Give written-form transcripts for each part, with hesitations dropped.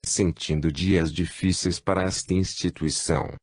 sentindo dias difíceis para esta instituição.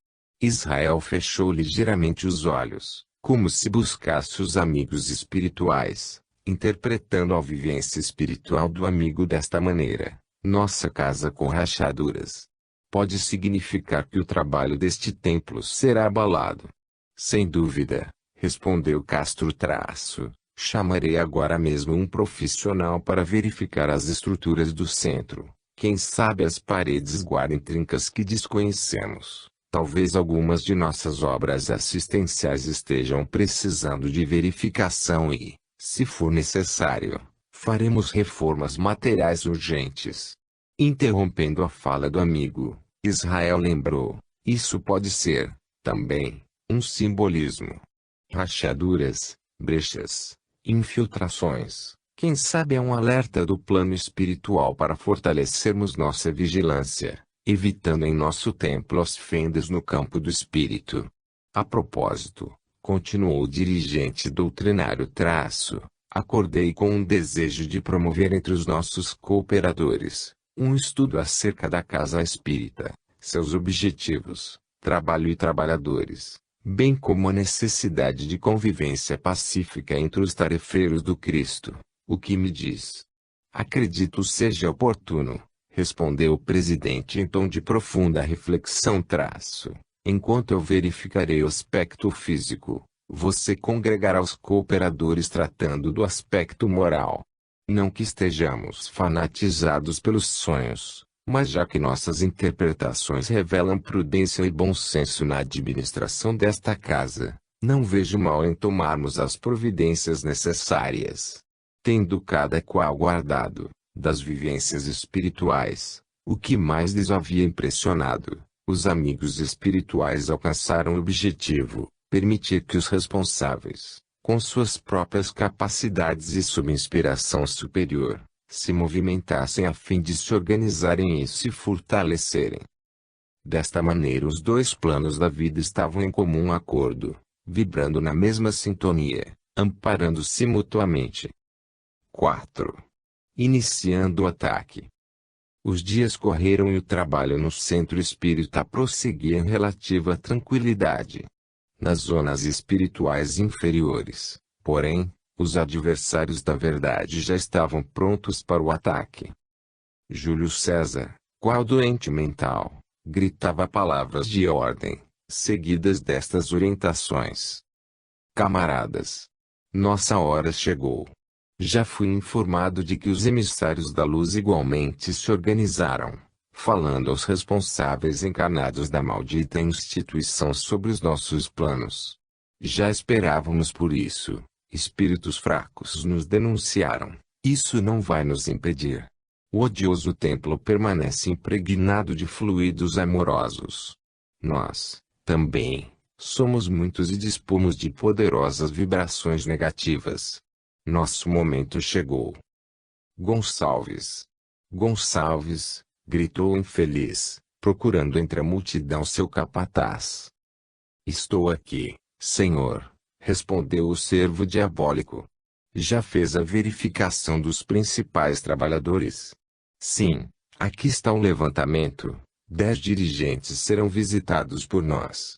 Israel fechou ligeiramente os olhos, como se buscasse os amigos espirituais, interpretando a vivência espiritual do amigo desta maneira: nossa casa com rachaduras. Pode significar que o trabalho deste templo será abalado. Sem dúvida, respondeu Castro Traço. Chamarei agora mesmo um profissional para verificar as estruturas do centro. Quem sabe as paredes guardem trincas que desconhecemos. Talvez algumas de nossas obras assistenciais estejam precisando de verificação e, se for necessário, faremos reformas materiais urgentes. Interrompendo a fala do amigo, Israel lembrou: isso pode ser, também, um simbolismo. Rachaduras, brechas, infiltrações, quem sabe é um alerta do plano espiritual para fortalecermos nossa vigilância, evitando em nosso templo as fendas no campo do espírito. A propósito, continuou o dirigente doutrinário Traço, acordei com um desejo de promover entre os nossos cooperadores um estudo acerca da casa espírita, seus objetivos, trabalho e trabalhadores, bem como a necessidade de convivência pacífica entre os tarefeiros do Cristo. O que me diz? Acredito seja oportuno, respondeu o presidente em tom de profunda reflexão. Traço. Enquanto eu verificarei o aspecto físico, você congregará os cooperadores tratando do aspecto moral. Não que estejamos fanatizados pelos sonhos, mas já que nossas interpretações revelam prudência e bom senso na administração desta casa, não vejo mal em tomarmos as providências necessárias. Tendo cada qual guardado, das vivências espirituais, o que mais lhes havia impressionado, os amigos espirituais alcançaram o objetivo: permitir que os responsáveis, com suas próprias capacidades e sob inspiração superior, se movimentassem a fim de se organizarem e se fortalecerem. Desta maneira os dois planos da vida estavam em comum acordo, vibrando na mesma sintonia, amparando-se mutuamente. 4. Iniciando o ataque. Os dias correram e o trabalho no centro espírita prosseguia em relativa tranquilidade. Nas zonas espirituais inferiores, porém, os adversários da verdade já estavam prontos para o ataque. Júlio César, qual doente mental, gritava palavras de ordem, seguidas destas orientações: camaradas, nossa hora chegou. Já fui informado de que os emissários da luz igualmente se organizaram, falando aos responsáveis encarnados da maldita instituição sobre os nossos planos. Já esperávamos por isso. Espíritos fracos nos denunciaram. Isso não vai nos impedir. O odioso templo permanece impregnado de fluidos amorosos. Nós, também, somos muitos e dispomos de poderosas vibrações negativas. Nosso momento chegou. Gonçalves! Gonçalves! Gritou infeliz, procurando entre a multidão seu capataz. Estou aqui, senhor, respondeu o servo diabólico. Já fez a verificação dos principais trabalhadores? Sim, aqui está o levantamento. 10 dirigentes serão visitados por nós.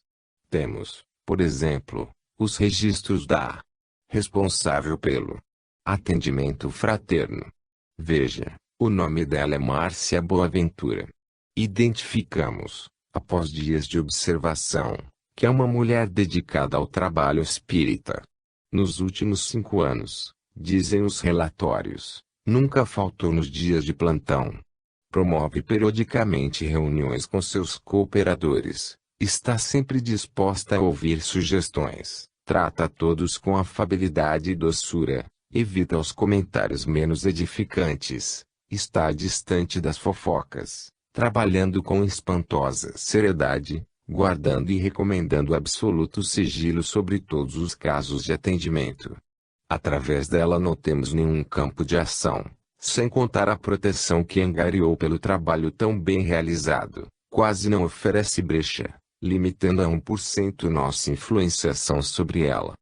Temos, por exemplo, os registros da responsável pelo atendimento fraterno. Veja, o nome dela é Márcia Boaventura. Identificamos, após dias de observação, que é uma mulher dedicada ao trabalho espírita. Nos últimos 5 anos, dizem os relatórios, nunca faltou nos dias de plantão. Promove periodicamente reuniões com seus cooperadores, está sempre disposta a ouvir sugestões, trata a todos com afabilidade e doçura, evita os comentários menos edificantes, está distante das fofocas, trabalhando com espantosa seriedade, guardando e recomendando absoluto sigilo sobre todos os casos de atendimento. Através dela não temos nenhum campo de ação, sem contar a proteção que angariou pelo trabalho tão bem realizado, quase não oferece brecha, limitando a 1% nossa influenciação sobre ela.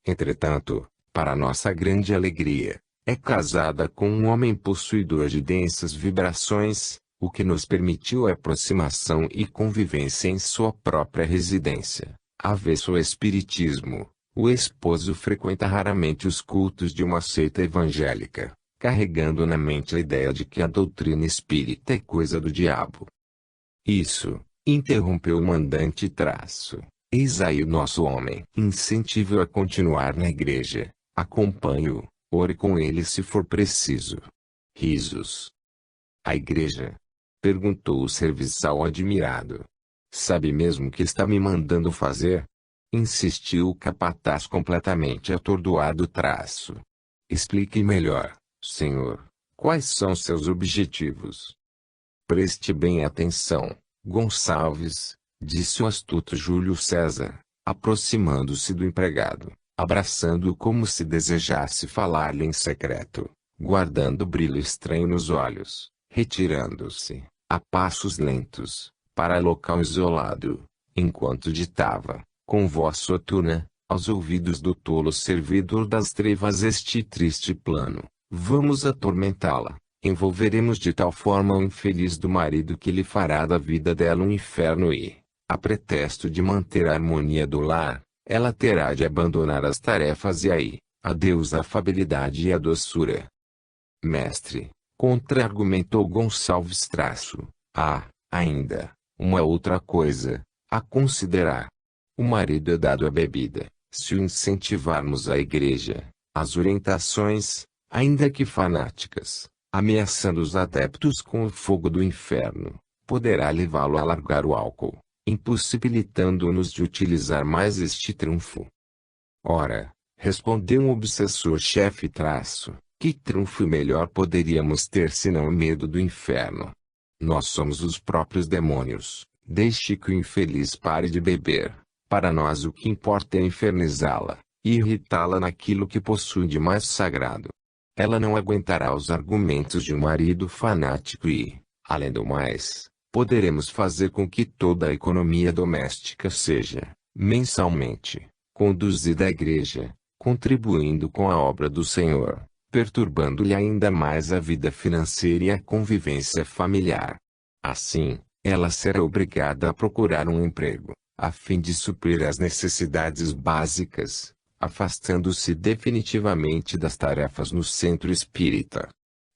Entretanto, para nossa grande alegria, é casada com um homem possuidor de densas vibrações, o que nos permitiu a aproximação e convivência em sua própria residência. Avesso ao espiritismo, o esposo frequenta raramente os cultos de uma seita evangélica, carregando na mente a ideia de que a doutrina espírita é coisa do diabo. Isso, interrompeu o mandante traço. Eis aí o nosso homem. Incentive-o a continuar na igreja. Acompanhe-o, ore com ele se for preciso. Risos. A igreja? Perguntou o serviçal admirado. Sabe mesmo o que está me mandando fazer? Insistiu o capataz completamente atordoado traço. Explique melhor, senhor. Quais são seus objetivos? Preste bem atenção, Gonçalves, disse o astuto Júlio César, aproximando-se do empregado, abraçando-o como se desejasse falar-lhe em secreto, guardando brilho estranho nos olhos, retirando-se, a passos lentos, para local isolado, enquanto ditava, com voz soturna, aos ouvidos do tolo servidor das trevas este triste plano: vamos atormentá-la. Envolveremos de tal forma o infeliz do marido que lhe fará da vida dela um inferno e, a pretexto de manter a harmonia do lar, ela terá de abandonar as tarefas e aí, adeus a afabilidade e a doçura. Mestre, contra-argumentou Gonçalves traço, há, ainda, uma outra coisa, a considerar. O marido é dado à bebida. Se o incentivarmos à igreja, às orientações, ainda que fanáticas, ameaçando os adeptos com o fogo do inferno, poderá levá-lo a largar o álcool, impossibilitando-nos de utilizar mais este trunfo. Ora, respondeu um obsessor-chefe traço, que trunfo melhor poderíamos ter senão o medo do inferno? Nós somos os próprios demônios. Deixe que o infeliz pare de beber. Para nós o que importa é infernizá-la, e irritá-la naquilo que possui de mais sagrado. Ela não aguentará os argumentos de um marido fanático e, além do mais, poderemos fazer com que toda a economia doméstica seja, mensalmente, conduzida à igreja, contribuindo com a obra do Senhor, perturbando-lhe ainda mais a vida financeira e a convivência familiar. Assim, ela será obrigada a procurar um emprego, a fim de suprir as necessidades básicas, afastando-se definitivamente das tarefas no centro espírita.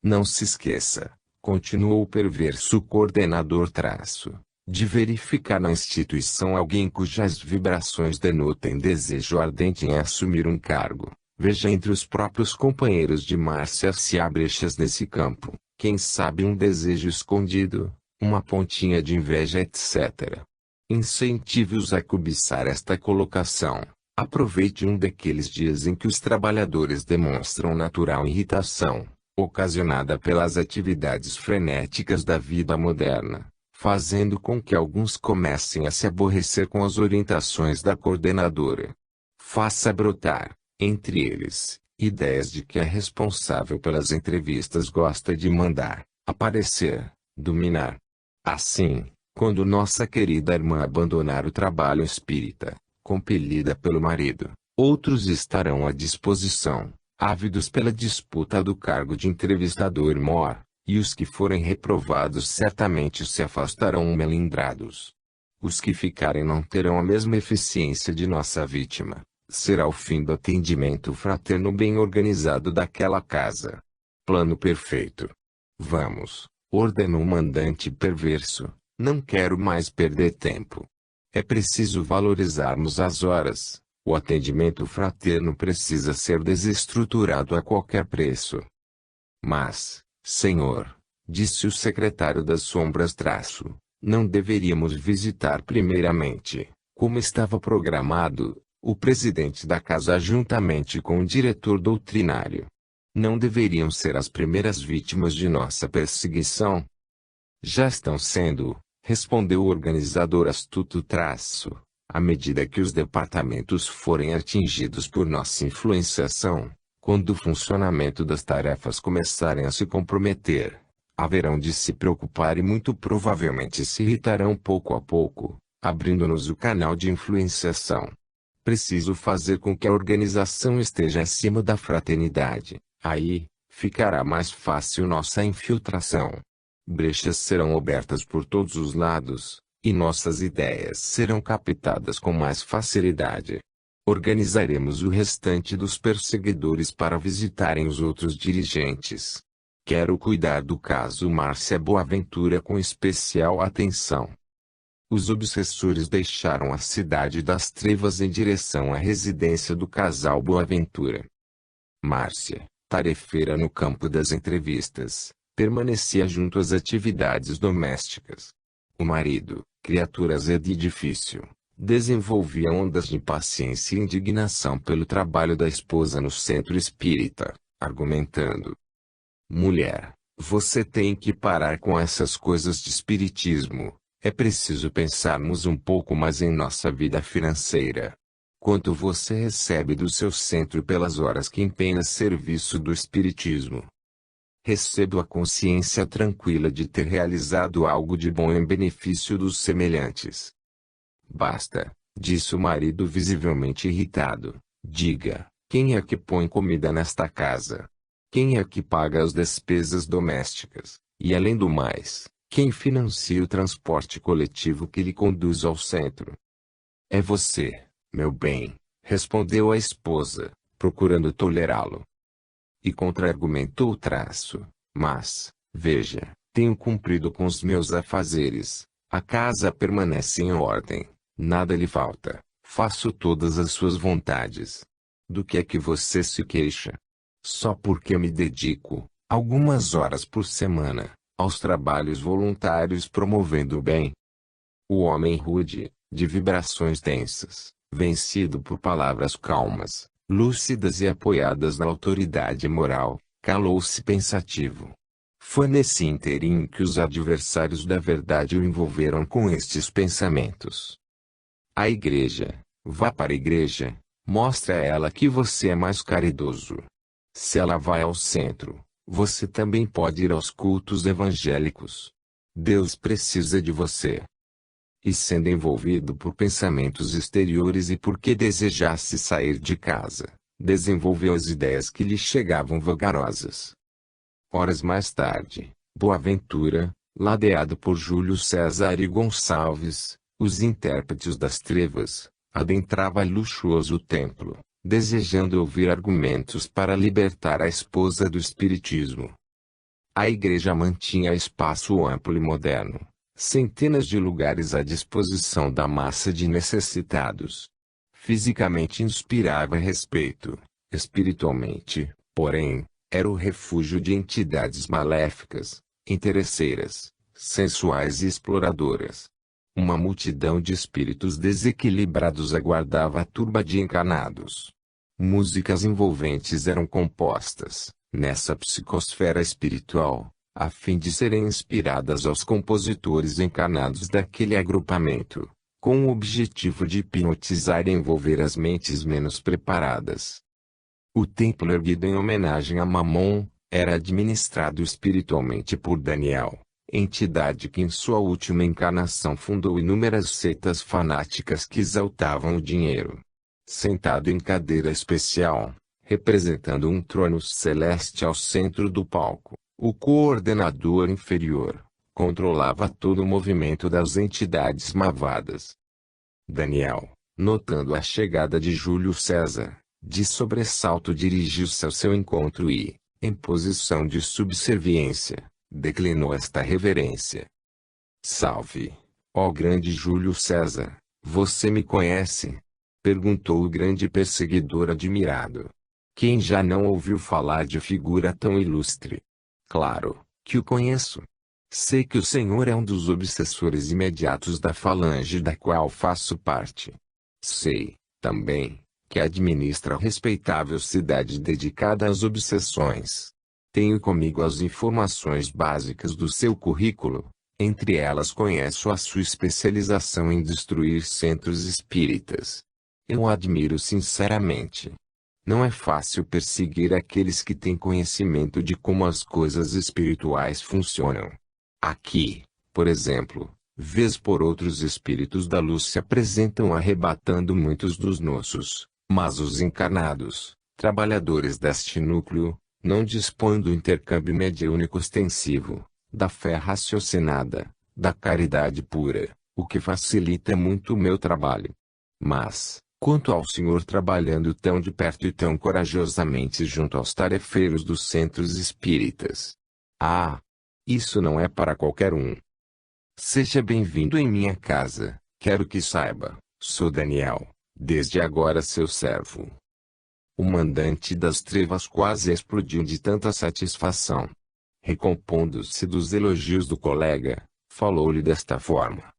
Não se esqueça, continuou o perverso coordenador traço, de verificar na instituição alguém cujas vibrações denotem desejo ardente em assumir um cargo. Veja entre os próprios companheiros de Márcia se há brechas nesse campo, quem sabe um desejo escondido, uma pontinha de inveja etc. Incentive-os a cobiçar esta colocação. Aproveite um daqueles dias em que os trabalhadores demonstram natural irritação, ocasionada pelas atividades frenéticas da vida moderna, fazendo com que alguns comecem a se aborrecer com as orientações da coordenadora. Faça brotar, entre eles, ideias de que a responsável pelas entrevistas gosta de mandar, aparecer, dominar. Assim, quando nossa querida irmã abandonar o trabalho espírita, compelida pelo marido, outros estarão à disposição, ávidos pela disputa do cargo de entrevistador-mor, e os que forem reprovados certamente se afastarão melindrados. Os que ficarem não terão a mesma eficiência de nossa vítima. Será o fim do atendimento fraterno bem organizado daquela casa. Plano perfeito. Vamos, ordenou o mandante perverso. Não quero mais perder tempo. É preciso valorizarmos as horas. O atendimento fraterno precisa ser desestruturado a qualquer preço. Mas, senhor, disse o secretário das sombras traço, não deveríamos visitar primeiramente, como estava programado, o presidente da casa juntamente com o diretor doutrinário? Não deveriam ser as primeiras vítimas de nossa perseguição? Já estão sendo, respondeu o organizador astuto traço, à medida que os departamentos forem atingidos por nossa influenciação, quando o funcionamento das tarefas começarem a se comprometer, haverão de se preocupar e muito provavelmente se irritarão pouco a pouco, abrindo-nos o canal de influenciação. Preciso fazer com que a organização esteja acima da fraternidade, aí, ficará mais fácil nossa infiltração. Brechas serão abertas por todos os lados, e nossas ideias serão captadas com mais facilidade. Organizaremos o restante dos perseguidores para visitarem os outros dirigentes. Quero cuidar do caso Márcia Boaventura com especial atenção. Os obsessores deixaram a cidade das trevas em direção à residência do casal Boaventura. Márcia, tarefeira no campo das entrevistas, permanecia junto às atividades domésticas. O marido, criatura zeda e difícil, desenvolvia ondas de impaciência e indignação pelo trabalho da esposa no centro espírita, argumentando: mulher, você tem que parar com essas coisas de espiritismo, é preciso pensarmos um pouco mais em nossa vida financeira. Quanto você recebe do seu centro pelas horas que empenha a serviço do espiritismo? Recebo a consciência tranquila de ter realizado algo de bom em benefício dos semelhantes. Basta, disse o marido visivelmente irritado. Diga, quem é que põe comida nesta casa? Quem é que paga as despesas domésticas? E além do mais, quem financia o transporte coletivo que lhe conduz ao centro? É você, meu bem, respondeu a esposa, procurando tolerá-lo. E contra-argumentou o traço. Mas, veja, tenho cumprido com os meus afazeres, a casa permanece em ordem. Nada lhe falta, faço todas as suas vontades. Do que é que você se queixa? Só porque eu me dedico, algumas horas por semana, aos trabalhos voluntários promovendo o bem. O homem rude, de vibrações densas, vencido por palavras calmas, lúcidas e apoiadas na autoridade moral, calou-se pensativo. Foi nesse ínterim que os adversários da verdade o envolveram com estes pensamentos. A igreja, vá para a igreja, mostre a ela que você é mais caridoso. Se ela vai ao centro, você também pode ir aos cultos evangélicos. Deus precisa de você. E sendo envolvido por pensamentos exteriores e porque desejasse sair de casa, desenvolveu as ideias que lhe chegavam vagarosas. Horas mais tarde, Boaventura, ladeado por Júlio César e Gonçalves, os intérpretes das trevas, adentrava luxuoso templo, desejando ouvir argumentos para libertar a esposa do espiritismo. A igreja mantinha espaço amplo e moderno, centenas de lugares à disposição da massa de necessitados. Fisicamente inspirava respeito, espiritualmente, porém, era o refúgio de entidades maléficas, interesseiras, sensuais e exploradoras. Uma multidão de espíritos desequilibrados aguardava a turba de encarnados. Músicas envolventes eram compostas, nessa psicosfera espiritual, a fim de serem inspiradas aos compositores encarnados daquele agrupamento, com o objetivo de hipnotizar e envolver as mentes menos preparadas. O templo erguido em homenagem a Mamon, era administrado espiritualmente por Daniel, entidade que em sua última encarnação fundou inúmeras seitas fanáticas que exaltavam o dinheiro. Sentado em cadeira especial, representando um trono celeste ao centro do palco, o coordenador inferior controlava todo o movimento das entidades malvadas. Daniel, notando a chegada de Júlio César, de sobressalto dirigiu-se ao seu encontro e, em posição de subserviência, declinou esta reverência. Salve, ó grande Júlio César, você me conhece? Perguntou o grande perseguidor admirado. Quem já não ouviu falar de figura tão ilustre? Claro, que o conheço. Sei que o senhor é um dos obsessores imediatos da falange da qual faço parte. Sei, também, que administra a respeitável cidade dedicada às obsessões. Tenho comigo as informações básicas do seu currículo, entre elas conheço a sua especialização em destruir centros espíritas. Eu o admiro sinceramente. Não é fácil perseguir aqueles que têm conhecimento de como as coisas espirituais funcionam. Aqui, por exemplo, vez por outros espíritos da luz se apresentam arrebatando muitos dos nossos, mas os encarnados, trabalhadores deste núcleo, não dispõem do intercâmbio mediúnico ostensivo, da fé raciocinada, da caridade pura, o que facilita muito o meu trabalho. Mas, quanto ao senhor trabalhando tão de perto e tão corajosamente junto aos tarefeiros dos centros espíritas. Ah! Isso não é para qualquer um. Seja bem-vindo em minha casa, quero que saiba, sou Daniel, desde agora seu servo. O mandante das trevas quase explodiu de tanta satisfação. Recompondo-se dos elogios do colega, falou-lhe desta forma.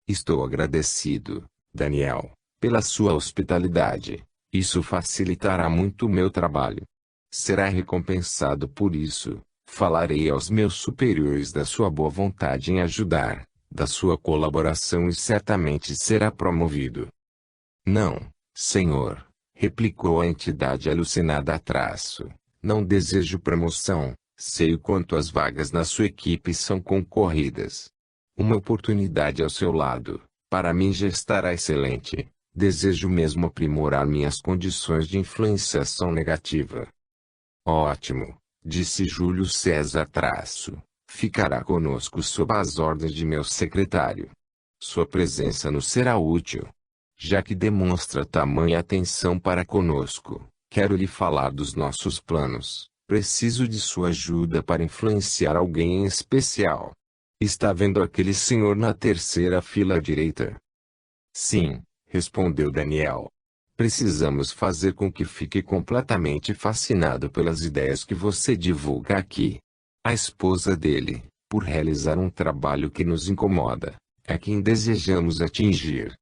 Estou agradecido, Daniel, pela sua hospitalidade. Isso facilitará muito o meu trabalho. Será recompensado por isso. Falarei aos meus superiores da sua boa vontade em ajudar, da sua colaboração e certamente será promovido. Não, senhor, replicou a entidade alucinada a traço. Não desejo promoção, sei o quanto as vagas na sua equipe são concorridas. Uma oportunidade ao seu lado, para mim já estará excelente. Desejo mesmo aprimorar minhas condições de influenciação negativa. Ótimo, disse Júlio César traço. Ficará conosco sob as ordens de meu secretário. Sua presença nos será útil. Já que demonstra tamanha atenção para conosco, quero lhe falar dos nossos planos. Preciso de sua ajuda para influenciar alguém em especial. Está vendo aquele senhor na terceira fila à direita? Sim, respondeu Daniel. Precisamos fazer com que fique completamente fascinado pelas ideias que você divulga aqui. A esposa dele, por realizar um trabalho que nos incomoda, é quem desejamos atingir.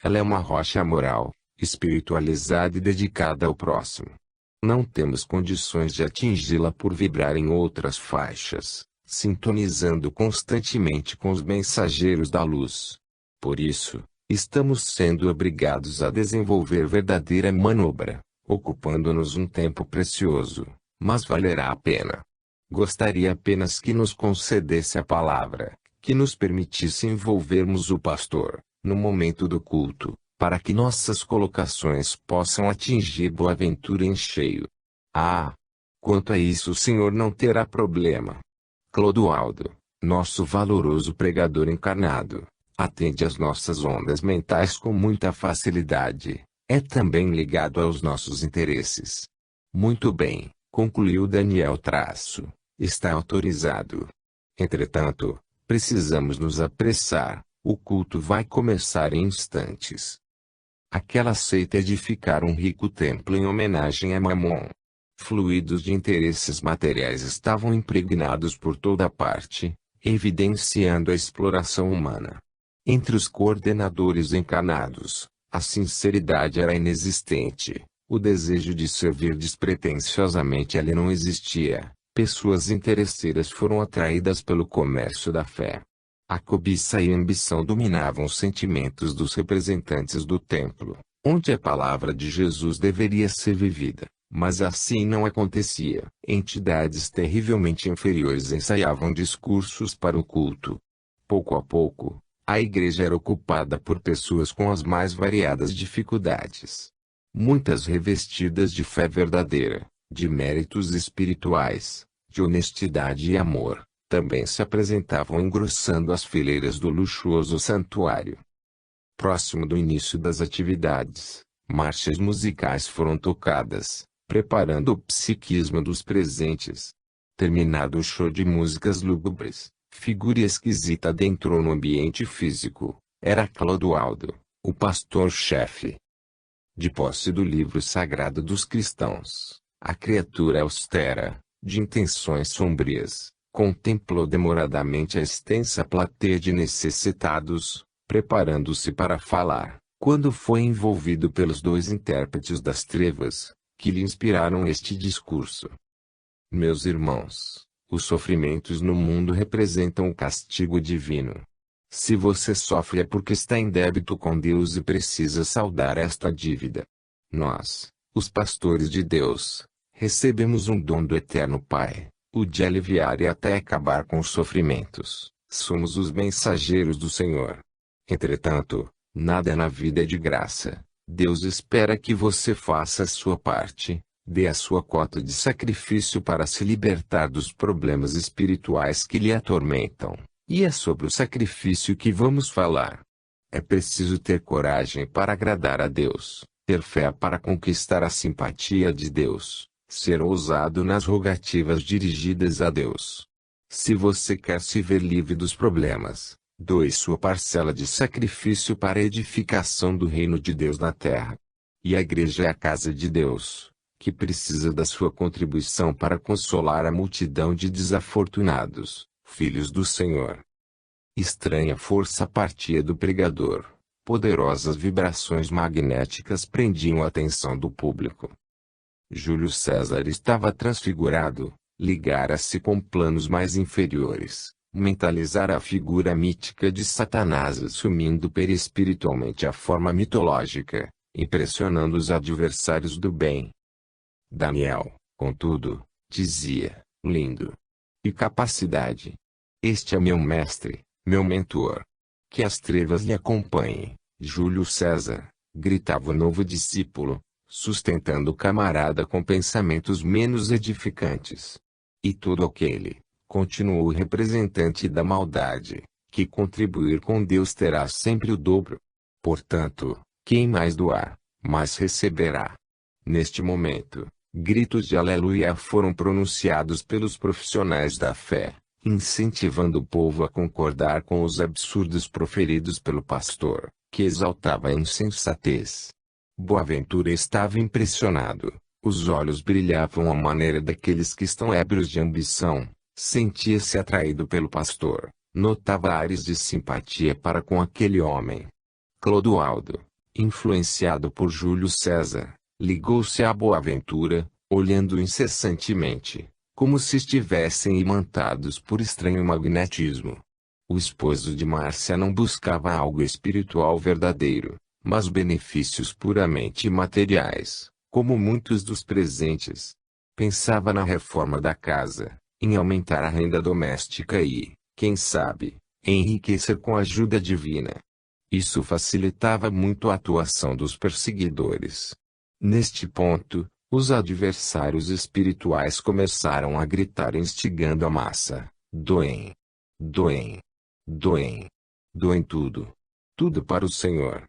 Ela é uma rocha moral, espiritualizada e dedicada ao próximo. Não temos condições de atingi-la por vibrar em outras faixas, sintonizando constantemente com os mensageiros da luz. Por isso, estamos sendo obrigados a desenvolver verdadeira manobra, ocupando-nos um tempo precioso, mas valerá a pena. Gostaria apenas que nos concedesse a palavra, que nos permitisse envolvermos o pastor, no momento do culto, para que nossas colocações possam atingir Boaventura em cheio. Ah! Quanto a isso o senhor não terá problema. Clodoaldo, nosso valoroso pregador encarnado, atende às nossas ondas mentais com muita facilidade. É também ligado aos nossos interesses. Muito bem, concluiu Daniel traço. Está autorizado. Entretanto, precisamos nos apressar. O culto vai começar em instantes. Aquela seita edificara um rico templo em homenagem a Mamon. Fluidos de interesses materiais estavam impregnados por toda parte, evidenciando a exploração humana. Entre os coordenadores encarnados, a sinceridade era inexistente, o desejo de servir despretensiosamente ali não existia. Pessoas interesseiras foram atraídas pelo comércio da fé. A cobiça e a ambição dominavam os sentimentos dos representantes do templo, onde a palavra de Jesus deveria ser vivida, mas assim não acontecia. Entidades terrivelmente inferiores ensaiavam discursos para o culto. Pouco a pouco, a igreja era ocupada por pessoas com as mais variadas dificuldades. Muitas revestidas de fé verdadeira, de méritos espirituais, de honestidade e amor, também se apresentavam engrossando as fileiras do luxuoso santuário. Próximo do início das atividades, marchas musicais foram tocadas, preparando o psiquismo dos presentes. Terminado o show de músicas lúgubres, figura esquisita adentrou no ambiente físico. Era Clodoaldo, o pastor-chefe. De posse do livro sagrado dos cristãos, a criatura austera, de intenções sombrias, contemplou demoradamente a extensa plateia de necessitados, preparando-se para falar, quando foi envolvido pelos dois intérpretes das trevas, que lhe inspiraram este discurso. Meus irmãos, os sofrimentos no mundo representam o castigo divino. Se você sofre é porque está em débito com Deus e precisa saldar esta dívida. Nós, os pastores de Deus, recebemos um dom do Eterno Pai, o de aliviar e até acabar com os sofrimentos. Somos os mensageiros do Senhor. Entretanto, nada na vida é de graça. Deus espera que você faça a sua parte, Dê a sua cota de sacrifício para se libertar dos problemas espirituais que lhe atormentam. E é sobre o sacrifício que vamos falar. É preciso ter coragem para agradar a Deus, ter fé para conquistar a simpatia de Deus, ser ousado nas rogativas dirigidas a Deus. Se você quer se ver livre dos problemas, doe sua parcela de sacrifício para a edificação do reino de Deus na terra. E a igreja é a casa de Deus, que precisa da sua contribuição para consolar a multidão de desafortunados, filhos do Senhor. Estranha força partia do pregador. Poderosas vibrações magnéticas prendiam a atenção do público. Júlio César estava transfigurado, ligara-se com planos mais inferiores, mentalizara a figura mítica de Satanás assumindo perispiritualmente a forma mitológica, impressionando os adversários do bem. Daniel, contudo, dizia, lindo. E capacidade. Este é meu mestre, meu mentor. Que as trevas lhe acompanhem, Júlio César, gritava o novo discípulo, sustentando o camarada com pensamentos menos edificantes. E todo aquele, continuou o representante da maldade, que contribuir com Deus terá sempre o dobro. Portanto, quem mais doar, mais receberá. Neste momento, gritos de aleluia foram pronunciados pelos profissionais da fé, incentivando o povo a concordar com os absurdos proferidos pelo pastor, que exaltava a insensatez. Boaventura estava impressionado, os olhos brilhavam à maneira daqueles que estão ébrios de ambição, sentia-se atraído pelo pastor, notava ares de simpatia para com aquele homem. Clodoaldo, influenciado por Júlio César, ligou-se a Boaventura, olhando incessantemente, como se estivessem imantados por estranho magnetismo. O esposo de Márcia não buscava algo espiritual verdadeiro, mas benefícios puramente materiais, como muitos dos presentes. Pensava na reforma da casa, em aumentar a renda doméstica e, quem sabe, enriquecer com a ajuda divina. Isso facilitava muito a atuação dos perseguidores. Neste ponto, os adversários espirituais começaram a gritar instigando a massa: doem, doem, doem, doem tudo. Tudo para o Senhor.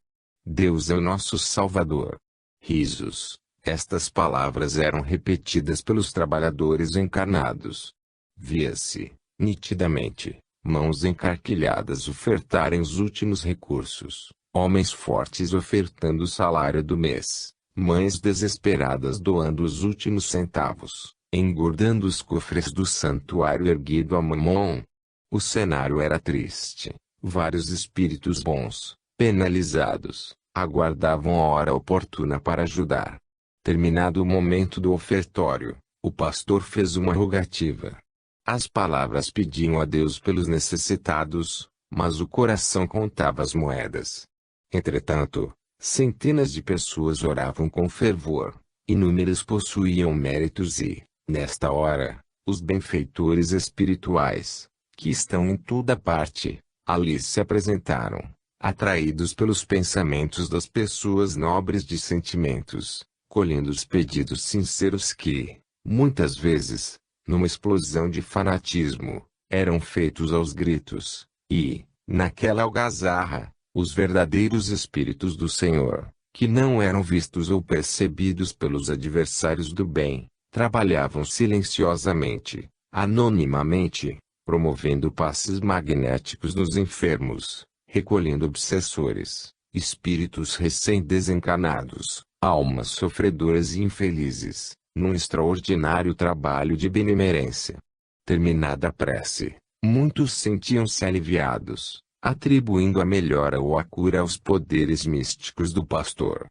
Deus é o nosso Salvador. Risos. Estas palavras eram repetidas pelos trabalhadores encarnados. Via-se, nitidamente, mãos encarquilhadas ofertarem os últimos recursos, homens fortes ofertando o salário do mês, mães desesperadas doando os últimos centavos, engordando os cofres do santuário erguido a Mamon. O cenário era triste. Vários espíritos bons, penalizados, aguardavam a hora oportuna para ajudar. Terminado o momento do ofertório, o pastor fez uma rogativa. As palavras pediam a Deus pelos necessitados, mas o coração contava as moedas. Entretanto, centenas de pessoas oravam com fervor, inúmeras possuíam méritos e, nesta hora, os benfeitores espirituais, que estão em toda parte, ali se apresentaram, atraídos pelos pensamentos das pessoas nobres de sentimentos, colhendo os pedidos sinceros que, muitas vezes, numa explosão de fanatismo, eram feitos aos gritos, e, naquela algazarra, os verdadeiros espíritos do Senhor, que não eram vistos ou percebidos pelos adversários do bem, trabalhavam silenciosamente, anonimamente, promovendo passes magnéticos nos enfermos, recolhendo obsessores, espíritos recém-desencarnados, almas sofredoras e infelizes, num extraordinário trabalho de benemerência. Terminada a prece, muitos sentiam-se aliviados, atribuindo a melhora ou a cura aos poderes místicos do pastor.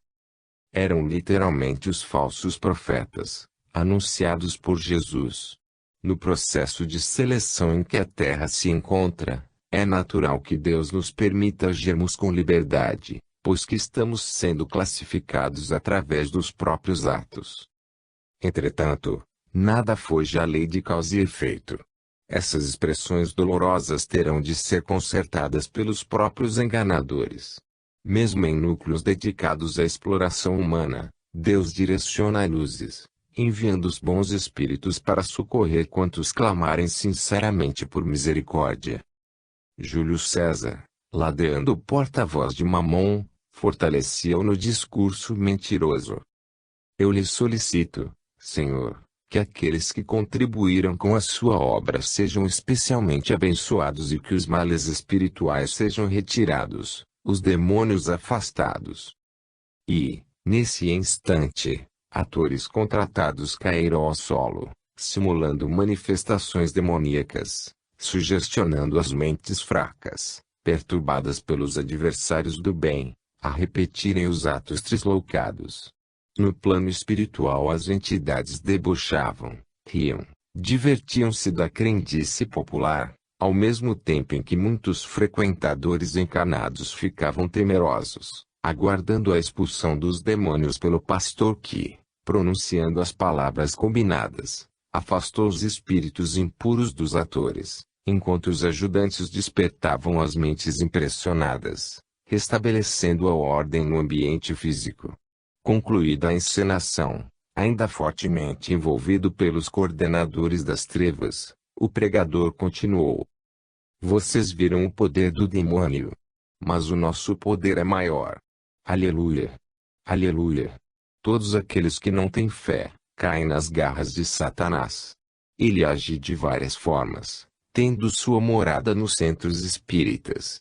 Eram literalmente os falsos profetas, anunciados por Jesus. No processo de seleção em que a Terra se encontra, é natural que Deus nos permita agirmos com liberdade, pois que estamos sendo classificados através dos próprios atos. Entretanto, nada foge à lei de causa e efeito. Essas expressões dolorosas terão de ser consertadas pelos próprios enganadores. Mesmo em núcleos dedicados à exploração humana, Deus direciona luzes, enviando os bons espíritos para socorrer quantos clamarem sinceramente por misericórdia. Júlio César, ladeando o porta-voz de Mamon, fortalecia-o no discurso mentiroso. Eu lhe solicito, Senhor, que aqueles que contribuíram com a sua obra sejam especialmente abençoados e que os males espirituais sejam retirados, os demônios afastados. E, nesse instante, atores contratados caíram ao solo, simulando manifestações demoníacas, sugestionando as mentes fracas, perturbadas pelos adversários do bem, a repetirem os atos trisloucados. No plano espiritual as entidades debochavam, riam, divertiam-se da crendice popular, ao mesmo tempo em que muitos frequentadores encarnados ficavam temerosos, aguardando a expulsão dos demônios pelo pastor que, pronunciando as palavras combinadas, afastou os espíritos impuros dos atores, enquanto os ajudantes despertavam as mentes impressionadas, restabelecendo a ordem no ambiente físico. Concluída a encenação, ainda fortemente envolvido pelos coordenadores das trevas, o pregador continuou. Vocês viram o poder do demônio. Mas o nosso poder é maior. Aleluia! Aleluia! Todos aqueles que não têm fé, caem nas garras de Satanás. Ele age de várias formas, tendo sua morada nos centros espíritas.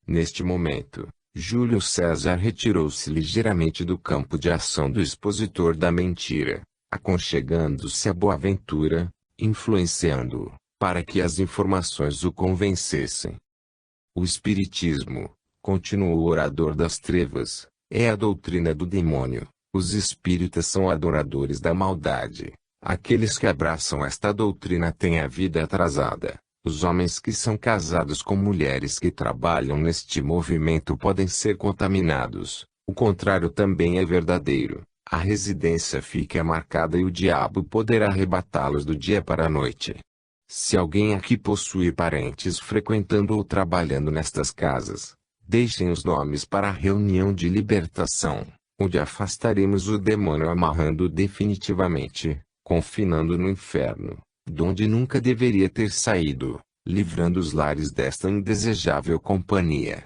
Neste momento, Júlio César retirou-se ligeiramente do campo de ação do expositor da mentira, aconchegando-se a Boaventura, influenciando-o, para que as informações o convencessem. O Espiritismo, continuou o orador das trevas, é a doutrina do demônio. Os espíritas são adoradores da maldade. Aqueles que abraçam esta doutrina têm a vida atrasada. Os homens que são casados com mulheres que trabalham neste movimento podem ser contaminados. O contrário também é verdadeiro. A residência fica marcada e o diabo poderá arrebatá-los do dia para a noite. Se alguém aqui possuir parentes frequentando ou trabalhando nestas casas, deixem os nomes para a reunião de libertação, onde afastaremos o demônio amarrando definitivamente, confinando no inferno, donde nunca deveria ter saído, livrando os lares desta indesejável companhia.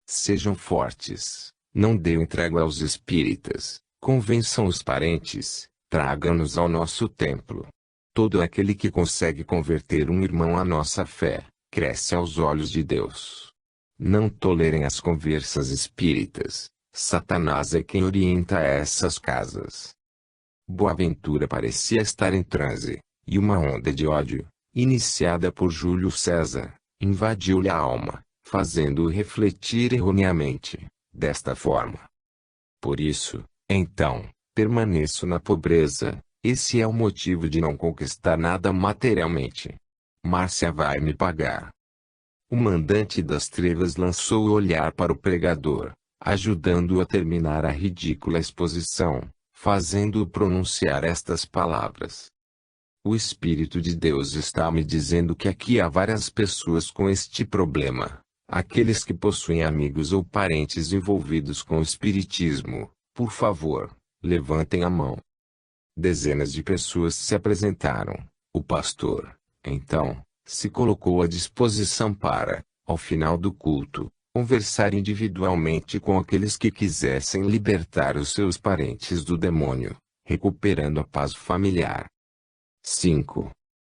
Sejam fortes, não deem trégua aos espíritas, convençam os parentes, tragam-nos ao nosso templo. Todo aquele que consegue converter um irmão à nossa fé, cresce aos olhos de Deus. Não tolerem as conversas espíritas, Satanás é quem orienta essas casas. Boaventura parecia estar em transe, e uma onda de ódio, iniciada por Júlio César, invadiu-lhe a alma, fazendo-o refletir erroneamente, desta forma. Por isso, então, permaneço na pobreza, esse é o motivo de não conquistar nada materialmente. Márcia vai me pagar. O mandante das trevas lançou o olhar para o pregador, ajudando-o a terminar a ridícula exposição, fazendo-o pronunciar estas palavras. O Espírito de Deus está me dizendo que aqui há várias pessoas com este problema. Aqueles que possuem amigos ou parentes envolvidos com o espiritismo, por favor, levantem a mão. Dezenas de pessoas se apresentaram. O pastor, então, se colocou à disposição para, ao final do culto, conversar individualmente com aqueles que quisessem libertar os seus parentes do demônio, recuperando a paz familiar. 5.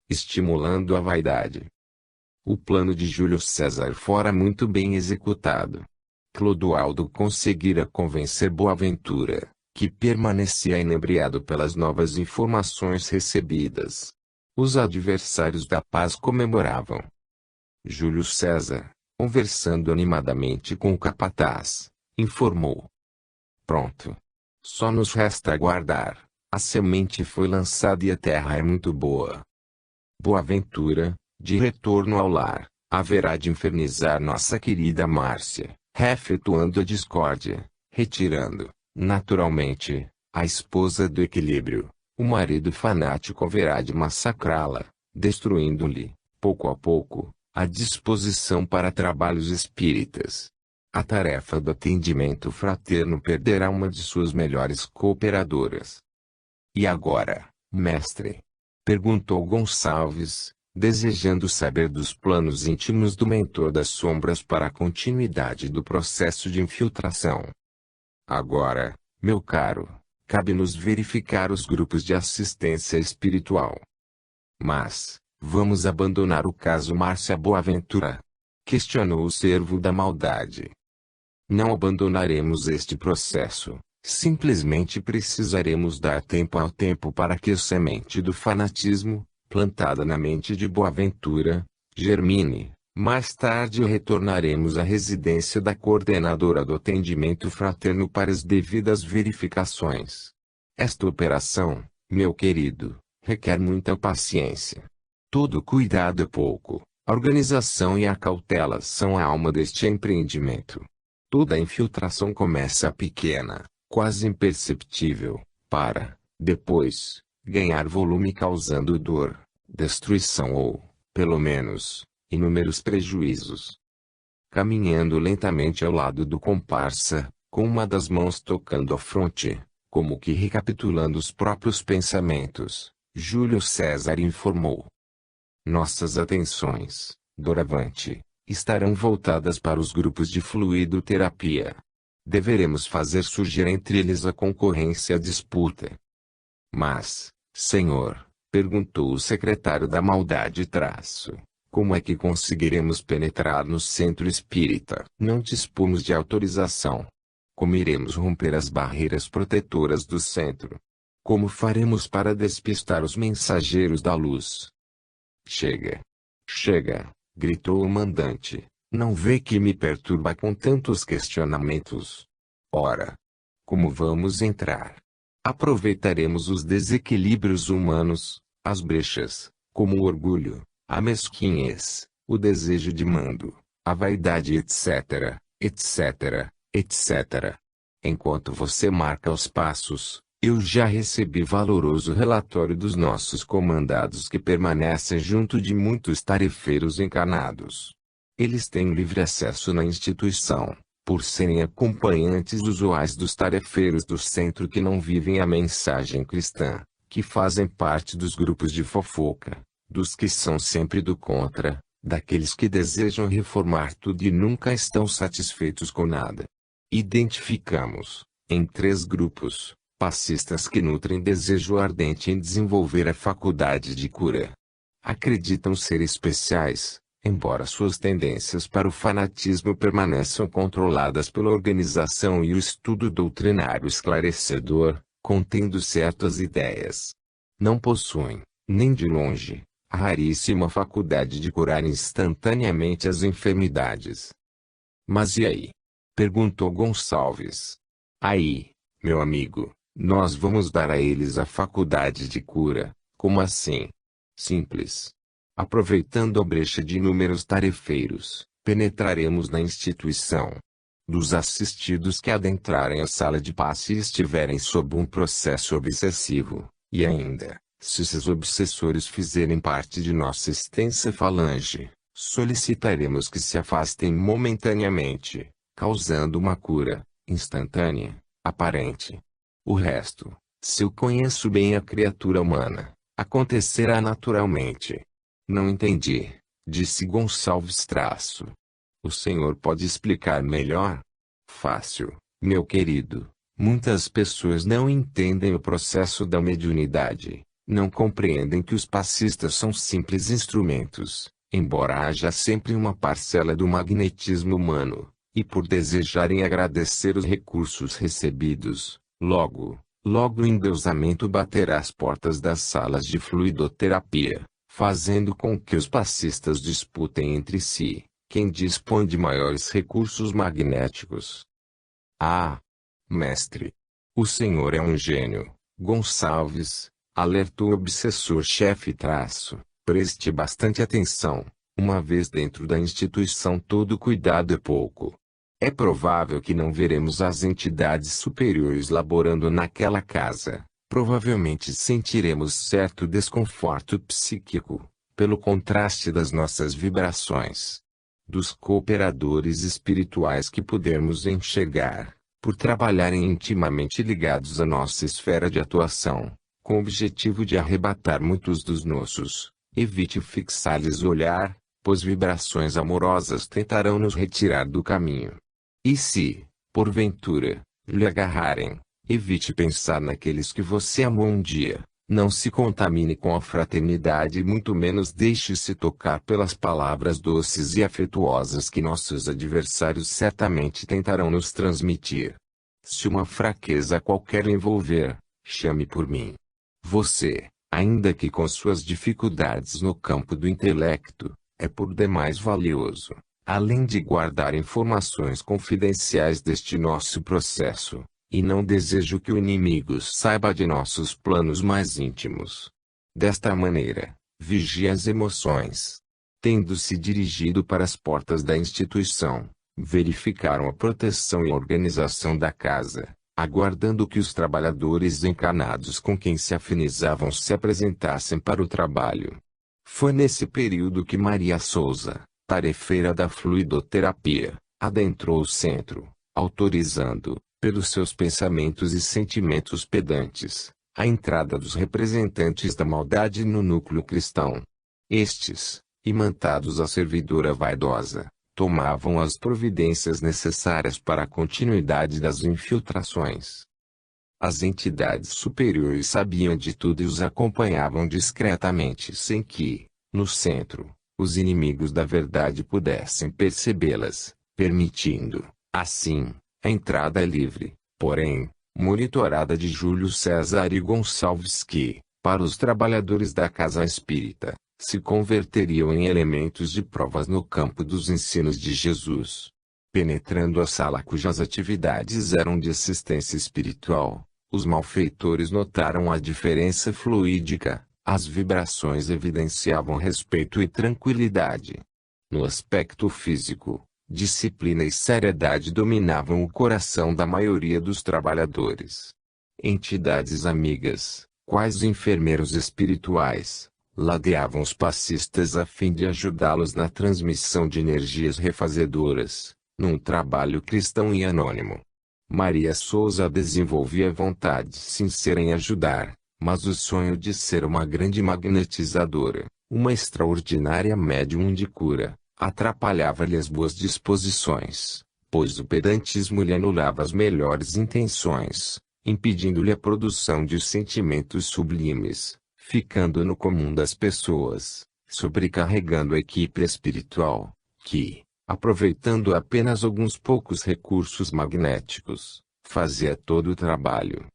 Estimulando a vaidade. O plano de Júlio César fora muito bem executado. Clodoaldo conseguira convencer Boaventura, que permanecia inebriado pelas novas informações recebidas. Os adversários da paz comemoravam. Júlio César, conversando animadamente com o capataz, informou. Pronto. Só nos resta aguardar. A semente foi lançada e a terra é muito boa. Boaventura, de retorno ao lar, haverá de infernizar nossa querida Márcia, refetuando a discórdia, retirando, naturalmente, a esposa do equilíbrio. O marido fanático haverá de massacrá-la, destruindo-lhe, pouco a pouco, a disposição para trabalhos espíritas. A tarefa do atendimento fraterno perderá uma de suas melhores cooperadoras. E agora, mestre? Perguntou Gonçalves, desejando saber dos planos íntimos do mentor das sombras para a continuidade do processo de infiltração. Agora, meu caro, cabe-nos verificar os grupos de assistência espiritual. Mas, vamos abandonar o caso Márcia Boaventura? Questionou o servo da maldade. Não abandonaremos este processo. Simplesmente precisaremos dar tempo ao tempo para que a semente do fanatismo, plantada na mente de Boaventura, germine. Mais tarde retornaremos à residência da coordenadora do atendimento fraterno para as devidas verificações. Esta operação, meu querido, requer muita paciência. Todo cuidado é pouco. A organização e a cautela são a alma deste empreendimento. Toda infiltração começa pequena, quase imperceptível, para, depois, ganhar volume causando dor, destruição ou, pelo menos, inúmeros prejuízos. Caminhando lentamente ao lado do comparsa, com uma das mãos tocando a fronte, como que recapitulando os próprios pensamentos, Júlio César informou. Nossas atenções, doravante, estarão voltadas para os grupos de fluidoterapia. Deveremos fazer surgir entre eles a concorrência e a disputa. Mas, senhor, perguntou o secretário da maldade como é que conseguiremos penetrar no centro espírita? Não dispomos de autorização. Como iremos romper as barreiras protetoras do centro? Como faremos para despistar os mensageiros da luz? Chega! Chega! Gritou o mandante. Não vê que me perturba com tantos questionamentos? Ora! Como vamos entrar? Aproveitaremos os desequilíbrios humanos, as brechas, como o orgulho, a mesquinhez, o desejo de mando, a vaidade etc, etc, etc. Enquanto você marca os passos, eu já recebi valoroso relatório dos nossos comandados que permanecem junto de muitos tarefeiros encarnados. Eles têm livre acesso na instituição, por serem acompanhantes usuais dos tarefeiros do centro que não vivem a mensagem cristã, que fazem parte dos grupos de fofoca, dos que são sempre do contra, daqueles que desejam reformar tudo e nunca estão satisfeitos com nada. Identificamos, em 3 grupos, passistas que nutrem desejo ardente em desenvolver a faculdade de cura. Acreditam ser especiais, embora suas tendências para o fanatismo permaneçam controladas pela organização e o estudo doutrinário esclarecedor, contendo certas ideias. Não possuem, nem de longe, a raríssima faculdade de curar instantaneamente as enfermidades. Mas e aí? Perguntou Gonçalves. Aí, meu amigo, nós vamos dar a eles a faculdade de cura. Como assim? Simples. Aproveitando a brecha de inúmeros tarefeiros, penetraremos na instituição. Dos assistidos que adentrarem a sala de passe e estiverem sob um processo obsessivo, e ainda, se esses obsessores fizerem parte de nossa extensa falange, solicitaremos que se afastem momentaneamente, causando uma cura, instantânea, aparente. O resto, se eu conheço bem a criatura humana, acontecerá naturalmente. Não entendi, disse Gonçalves. O senhor pode explicar melhor? Fácil, meu querido. Muitas pessoas não entendem o processo da mediunidade, não compreendem que os passistas são simples instrumentos, embora haja sempre uma parcela do magnetismo humano, e por desejarem agradecer os recursos recebidos, logo o endeusamento baterá às portas das salas de fluidoterapia, fazendo com que os passistas disputem entre si quem dispõe de maiores recursos magnéticos. Ah! Mestre! O senhor é um gênio, Gonçalves, alertou o obsessor-chefe. Preste bastante atenção, uma vez dentro da instituição todo cuidado é pouco. É provável que não veremos as entidades superiores laborando naquela casa. Provavelmente sentiremos certo desconforto psíquico, pelo contraste das nossas vibrações. Dos cooperadores espirituais que pudermos enxergar, por trabalharem intimamente ligados à nossa esfera de atuação, com o objetivo de arrebatar muitos dos nossos. Evite fixar-lhes o olhar, pois vibrações amorosas tentarão nos retirar do caminho. E se, porventura, lhe agarrarem, evite pensar naqueles que você amou um dia. Não se contamine com a fraternidade e muito menos deixe-se tocar pelas palavras doces e afetuosas que nossos adversários certamente tentarão nos transmitir. Se uma fraqueza qualquer envolver, chame por mim. Você, ainda que com suas dificuldades no campo do intelecto, é por demais valioso, além de guardar informações confidenciais deste nosso processo. E não desejo que o inimigo saiba de nossos planos mais íntimos. Desta maneira, vigie as emoções. Tendo-se dirigido para as portas da instituição, verificaram a proteção e organização da casa, aguardando que os trabalhadores encarnados com quem se afinizavam se apresentassem para o trabalho. Foi nesse período que Maria Souza, tarefeira da fluidoterapia, adentrou o centro, autorizando, pelos seus pensamentos e sentimentos pedantes, a entrada dos representantes da maldade no núcleo cristão. Estes, imantados à servidora vaidosa, tomavam as providências necessárias para a continuidade das infiltrações. As entidades superiores sabiam de tudo e os acompanhavam discretamente sem que, no centro, os inimigos da verdade pudessem percebê-las, permitindo, assim, a entrada é livre, porém, monitorada de Júlio César e Gonçalves que, para os trabalhadores da casa espírita, se converteriam em elementos de provas no campo dos ensinos de Jesus. Penetrando a sala cujas atividades eram de assistência espiritual, os malfeitores notaram a diferença fluídica, as vibrações evidenciavam respeito e tranquilidade. No aspecto físico, disciplina e seriedade dominavam o coração da maioria dos trabalhadores. Entidades amigas, quais enfermeiros espirituais, ladeavam os passistas a fim de ajudá-los na transmissão de energias refazedoras, num trabalho cristão e anônimo. Maria Souza desenvolvia vontade sincera em ajudar, mas o sonho de ser uma grande magnetizadora, uma extraordinária médium de cura, atrapalhava-lhe as boas disposições, pois o pedantismo lhe anulava as melhores intenções, impedindo-lhe a produção de sentimentos sublimes, ficando no comum das pessoas, sobrecarregando a equipe espiritual, que, aproveitando apenas alguns poucos recursos magnéticos, fazia todo o trabalho.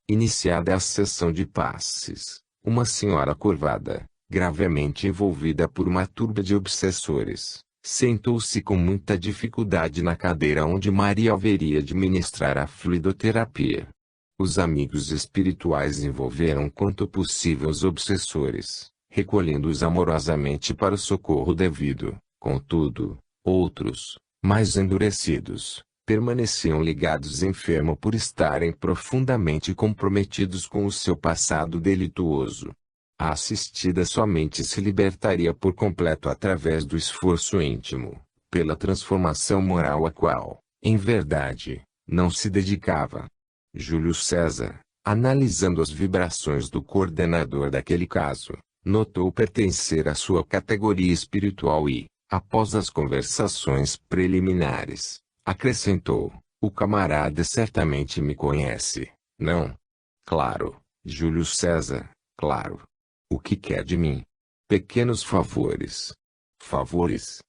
Iniciada a sessão de passes, uma senhora curvada, gravemente envolvida por uma turba de obsessores, sentou-se com muita dificuldade na cadeira onde Maria haveria de ministrar a fluidoterapia. Os amigos espirituais envolveram quanto possível os obsessores, recolhendo-os amorosamente para o socorro devido. Contudo, outros, mais endurecidos, permaneciam ligados enfermo por estarem profundamente comprometidos com o seu passado delituoso. A assistida somente se libertaria por completo através do esforço íntimo, pela transformação moral a qual, em verdade, não se dedicava. Júlio César, analisando as vibrações do coordenador daquele caso, notou pertencer à sua categoria espiritual e, após as conversações preliminares, acrescentou: "O camarada certamente me conhece, não?" "Claro, Júlio César, claro. O que quer de mim?" "Pequenos favores." "Favores?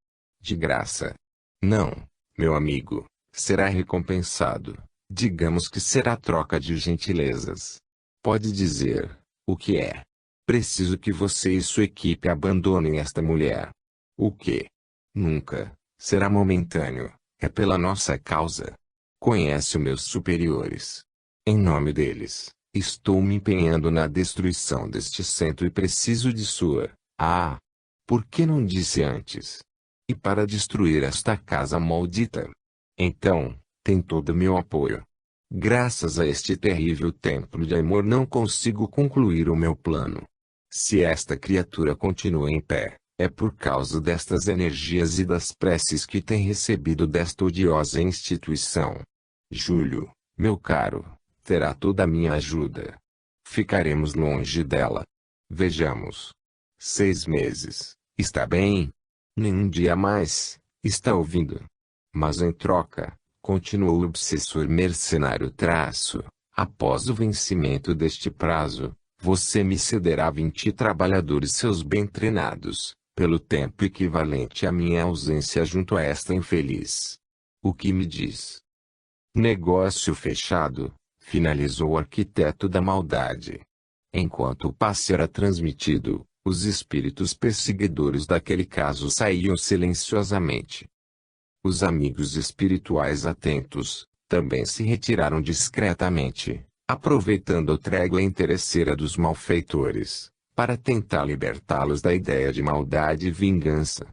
De graça." "Não, meu amigo, será recompensado. Digamos que será troca de gentilezas." "Pode dizer, o que é?" "Preciso que você e sua equipe abandonem esta mulher." "O quê?" "Nunca. Será momentâneo. É pela nossa causa. Conhece os meus superiores. Em nome deles, estou me empenhando na destruição deste centro e preciso de sua... Ah! Por que não disse antes? E para destruir esta casa maldita? Então, tem todo o meu apoio. Graças a este terrível templo de amor não consigo concluir o meu plano. Se esta criatura continua em pé, é por causa destas energias e das preces que tem recebido desta odiosa instituição. Júlio, meu caro, terá toda a minha ajuda. ficaremos longe dela. Vejamos. 6 meses, está bem? Nenhum dia a mais, está ouvindo? Mas em troca, continuou o obsessor mercenário após o vencimento deste prazo, você me cederá 20 trabalhadores seus bem treinados, pelo tempo equivalente à minha ausência junto a esta infeliz. O que me diz? Negócio fechado, finalizou o arquiteto da maldade. Enquanto o passe era transmitido, os espíritos perseguidores daquele caso saíam silenciosamente. Os amigos espirituais atentos, também se retiraram discretamente, aproveitando a trégua interesseira dos malfeitores, para tentar libertá-los da ideia de maldade e vingança.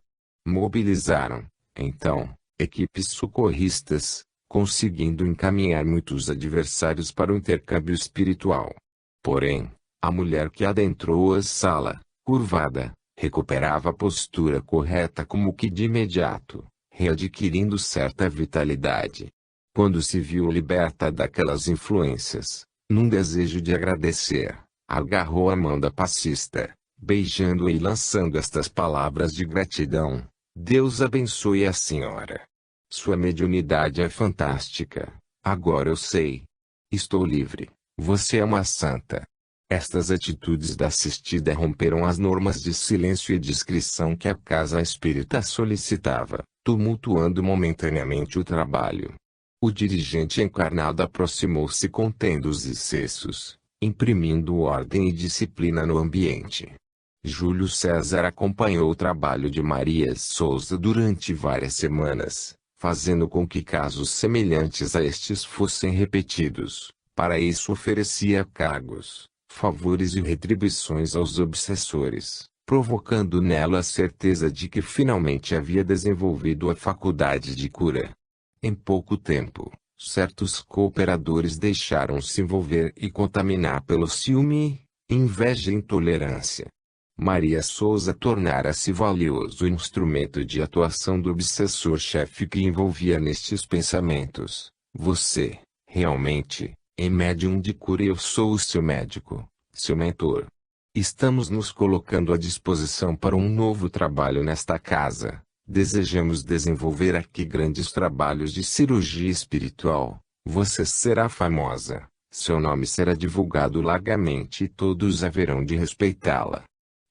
Mobilizaram, então, equipes socorristas, conseguindo encaminhar muitos adversários para o intercâmbio espiritual. Porém, a mulher que adentrou a sala, curvada, recuperava a postura correta como que de imediato, readquirindo certa vitalidade. Quando se viu liberta daquelas influências, num desejo de agradecer, agarrou a mão da passista, beijando-a e lançando estas palavras de gratidão: Deus abençoe a senhora. Sua mediunidade é fantástica. Agora eu sei. Estou livre. Você é uma santa. Estas atitudes da assistida romperam as normas de silêncio e discrição que a casa espírita solicitava, tumultuando momentaneamente o trabalho. O dirigente encarnado aproximou-se contendo os excessos, imprimindo ordem e disciplina no ambiente. Júlio César acompanhou o trabalho de Maria Souza durante várias semanas, fazendo com que casos semelhantes a estes fossem repetidos. Para isso oferecia cargos, favores e retribuições aos obsessores, provocando nela a certeza de que finalmente havia desenvolvido a faculdade de cura. Em pouco tempo, certos cooperadores deixaram-se envolver e contaminar pelo ciúme, inveja e intolerância. Maria Souza tornara-se valioso instrumento de atuação do obsessor-chefe que envolvia nestes pensamentos: você, realmente, é médium de cura e eu sou o seu médico, seu mentor. Estamos nos colocando à disposição para um novo trabalho nesta casa. Desejamos desenvolver aqui grandes trabalhos de cirurgia espiritual. Você será famosa, seu nome será divulgado largamente e todos haverão de respeitá-la.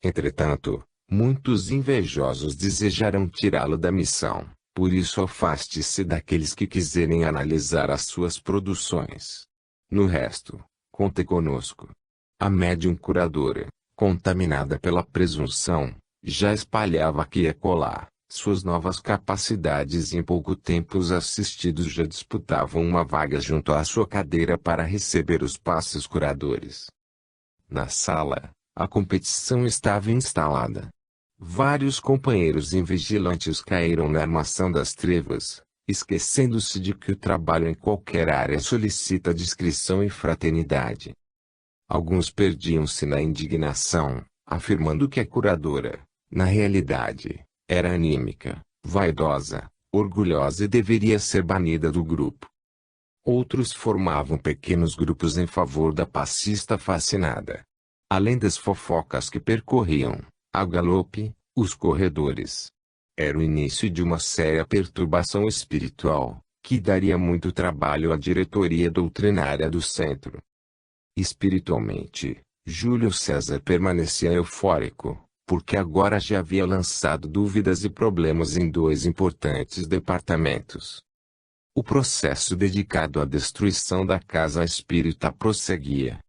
Entretanto, muitos invejosos desejarão tirá-lo da missão, por isso afaste-se daqueles que quiserem analisar as suas produções. No resto, conte conosco. A médium curadora, contaminada pela presunção, já espalhava aqui e acolá suas novas capacidades e em pouco tempo os assistidos já disputavam uma vaga junto à sua cadeira para receber os passes curadores. Na sala, a competição estava instalada. Vários companheiros invigilantes caíram na armação das trevas, esquecendo-se de que o trabalho em qualquer área solicita discrição e fraternidade. Alguns perdiam-se na indignação, afirmando que a curadora, na realidade, era anímica, vaidosa, orgulhosa e deveria ser banida do grupo. Outros formavam pequenos grupos em favor da passista fascinada. Além das fofocas que percorriam, a galope, os corredores. Era o início de uma séria perturbação espiritual, que daria muito trabalho à diretoria doutrinária do centro. Espiritualmente, Júlio César permanecia eufórico, porque agora já havia lançado dúvidas e problemas em 2 importantes departamentos. O processo dedicado à destruição da casa espírita prosseguia.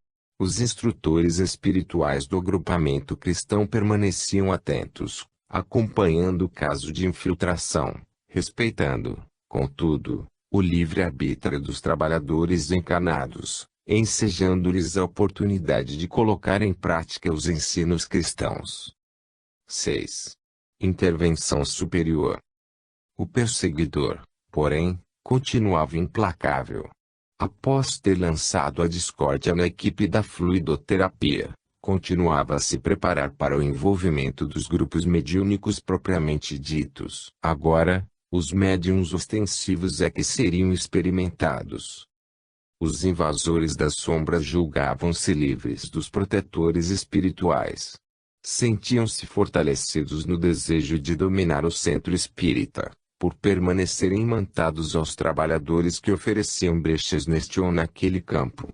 Os instrutores espirituais do agrupamento cristão permaneciam atentos, acompanhando o caso de infiltração, respeitando, contudo, o livre-arbítrio dos trabalhadores encarnados, ensejando-lhes a oportunidade de colocar em prática os ensinos cristãos. 6. Intervenção superior. O perseguidor, porém, continuava implacável. Após ter lançado a discórdia na equipe da fluidoterapia, continuava a se preparar para o envolvimento dos grupos mediúnicos propriamente ditos. Agora, os médiuns ostensivos é que seriam experimentados. Os invasores das sombras julgavam-se livres dos protetores espirituais. Sentiam-se fortalecidos no desejo de dominar o centro espírita, por permanecerem imantados aos trabalhadores que ofereciam brechas neste ou naquele campo.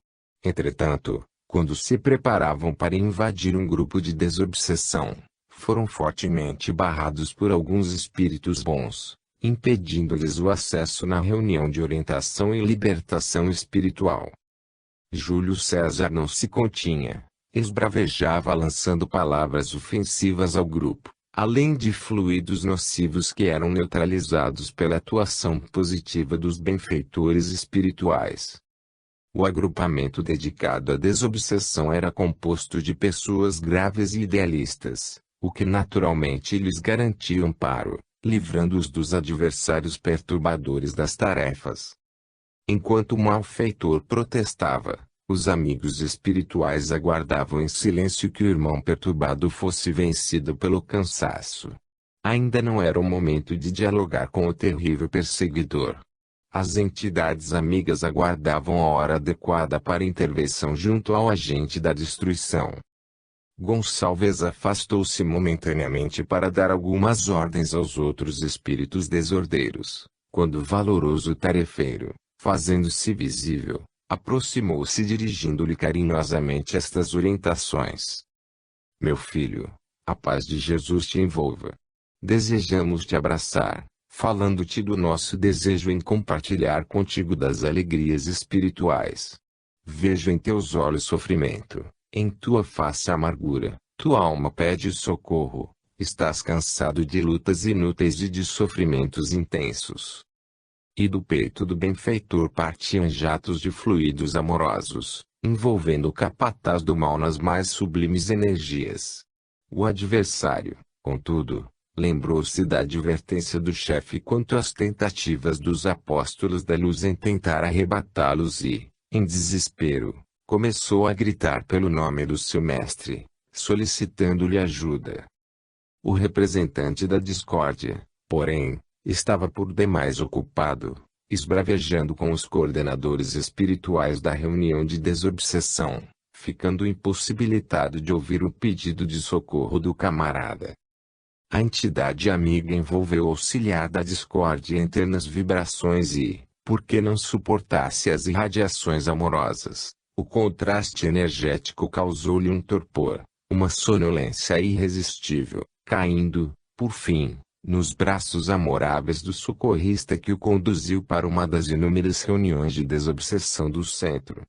Entretanto, quando se preparavam para invadir um grupo de desobsessão, foram fortemente barrados por alguns espíritos bons, impedindo-lhes o acesso na reunião de orientação e libertação espiritual. Júlio César não se continha, esbravejava lançando palavras ofensivas ao grupo, além de fluidos nocivos que eram neutralizados pela atuação positiva dos benfeitores espirituais. O agrupamento dedicado à desobsessão era composto de pessoas graves e idealistas, o que naturalmente lhes garantia amparo, livrando-os dos adversários perturbadores das tarefas. Enquanto o malfeitor protestava, os amigos espirituais aguardavam em silêncio que o irmão perturbado fosse vencido pelo cansaço. Ainda não era o momento de dialogar com o terrível perseguidor. As entidades amigas aguardavam a hora adequada para intervenção junto ao agente da destruição. Gonçalves afastou-se momentaneamente para dar algumas ordens aos outros espíritos desordeiros, quando o valoroso tarefeiro, fazendo-se visível, aproximou-se dirigindo-lhe carinhosamente estas orientações. Meu filho, a paz de Jesus te envolva. Desejamos te abraçar, falando-te do nosso desejo em compartilhar contigo das alegrias espirituais. Vejo em teus olhos sofrimento, em tua face amargura, tua alma pede socorro, estás cansado de lutas inúteis e de sofrimentos intensos. E do peito do benfeitor partiam jatos de fluidos amorosos, envolvendo o capataz do mal nas mais sublimes energias. O adversário, contudo, lembrou-se da advertência do chefe quanto às tentativas dos apóstolos da luz em tentar arrebatá-los e, em desespero, começou a gritar pelo nome do seu mestre, solicitando-lhe ajuda. O representante da discórdia, porém, estava por demais ocupado, esbravejando com os coordenadores espirituais da reunião de desobsessão, ficando impossibilitado de ouvir o pedido de socorro do camarada. A entidade amiga envolveu o auxiliar da discórdia em ternas vibrações e, porque não suportasse as irradiações amorosas, o contraste energético causou-lhe um torpor, uma sonolência irresistível, caindo, por fim, nos braços amoráveis do socorrista que o conduziu para uma das inúmeras reuniões de desobsessão do centro.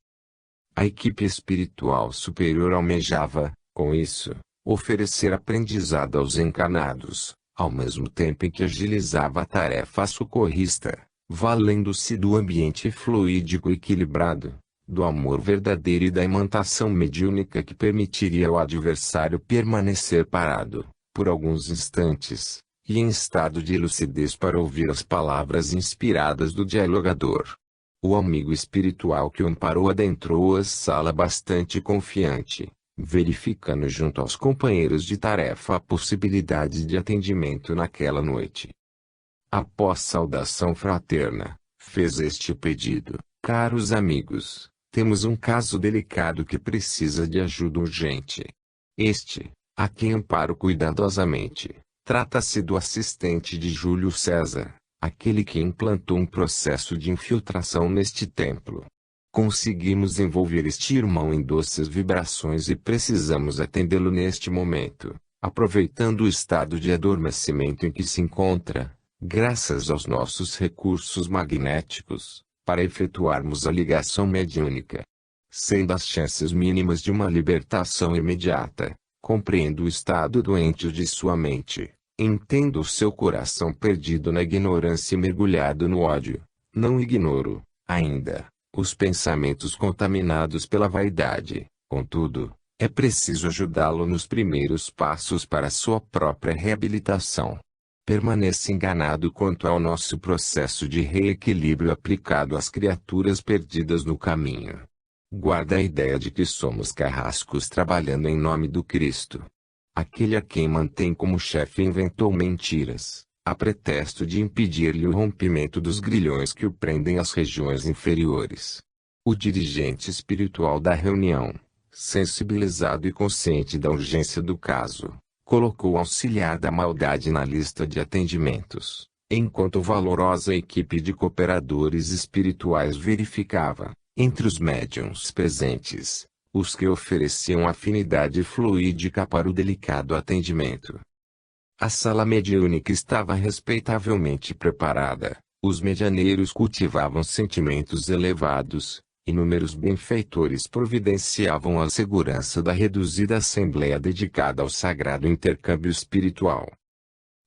A equipe espiritual superior almejava, com isso, oferecer aprendizado aos encarnados, ao mesmo tempo em que agilizava a tarefa socorrista, valendo-se do ambiente fluídico equilibrado, do amor verdadeiro e da imantação mediúnica que permitiria ao adversário permanecer parado, por alguns instantes, e em estado de lucidez para ouvir as palavras inspiradas do dialogador. O amigo espiritual que o amparou adentrou a sala bastante confiante, verificando junto aos companheiros de tarefa a possibilidade de atendimento naquela noite. Após saudação fraterna, fez este pedido: caros amigos, temos um caso delicado que precisa de ajuda urgente. Este, a quem amparo cuidadosamente, trata-se do assistente de Júlio César, aquele que implantou um processo de infiltração neste templo. Conseguimos envolver este irmão em doces vibrações e precisamos atendê-lo neste momento, aproveitando o estado de adormecimento em que se encontra, graças aos nossos recursos magnéticos, para efetuarmos a ligação mediúnica. Sendo as chances mínimas de uma libertação imediata, compreendo o estado doente de sua mente. Entendo o seu coração perdido na ignorância e mergulhado no ódio. Não ignoro, ainda, os pensamentos contaminados pela vaidade. Contudo, é preciso ajudá-lo nos primeiros passos para sua própria reabilitação. Permaneça enganado quanto ao nosso processo de reequilíbrio aplicado às criaturas perdidas no caminho. Guarda a ideia de que somos carrascos trabalhando em nome do Cristo. Aquele a quem mantém como chefe inventou mentiras, a pretexto de impedir-lhe o rompimento dos grilhões que o prendem às regiões inferiores. O dirigente espiritual da reunião, sensibilizado e consciente da urgência do caso, colocou o auxiliar da maldade na lista de atendimentos, enquanto valorosa equipe de cooperadores espirituais verificava, entre os médiuns presentes, os que ofereciam afinidade fluídica para o delicado atendimento. A sala mediúnica estava respeitavelmente preparada, os medianeiros cultivavam sentimentos elevados, inúmeros benfeitores providenciavam a segurança da reduzida assembleia dedicada ao sagrado intercâmbio espiritual.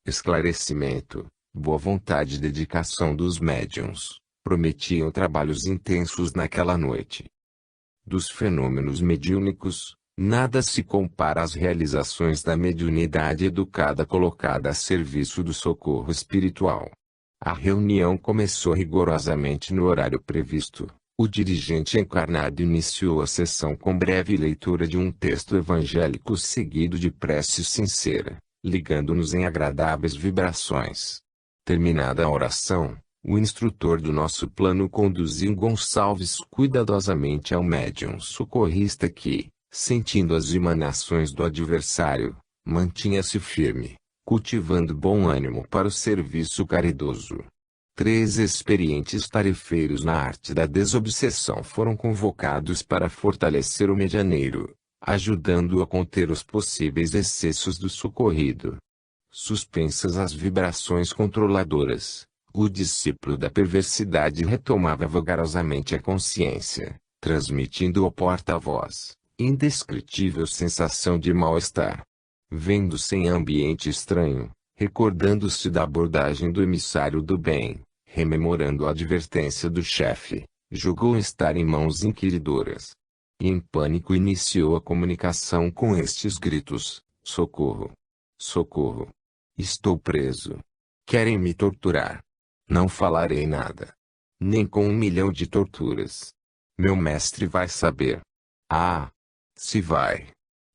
Esclarecimento, boa vontade e dedicação dos médiuns prometiam trabalhos intensos naquela noite. Dos fenômenos mediúnicos, nada se compara às realizações da mediunidade educada colocada a serviço do socorro espiritual. A reunião começou rigorosamente no horário previsto. O dirigente encarnado iniciou a sessão com breve leitura de um texto evangélico seguido de prece sincera, ligando-nos em agradáveis vibrações. Terminada a oração, o instrutor do nosso plano conduziu Gonçalves cuidadosamente ao médium socorrista que, sentindo as emanações do adversário, mantinha-se firme, cultivando bom ânimo para o serviço caridoso. 3 experientes tarefeiros na arte da desobsessão foram convocados para fortalecer o medianeiro, ajudando-o a conter os possíveis excessos do socorrido. Suspensas as vibrações controladoras, o discípulo da perversidade retomava vagarosamente a consciência, transmitindo ao porta-voz indescritível sensação de mal-estar. Vendo-se em ambiente estranho, recordando-se da abordagem do emissário do bem, rememorando a advertência do chefe, julgou estar em mãos inquiridoras. E em pânico iniciou a comunicação com estes gritos: socorro! Socorro! Estou preso! Querem me torturar! Não falarei nada. Nem com 1 milhão de torturas. Meu mestre vai saber. Ah! Se vai!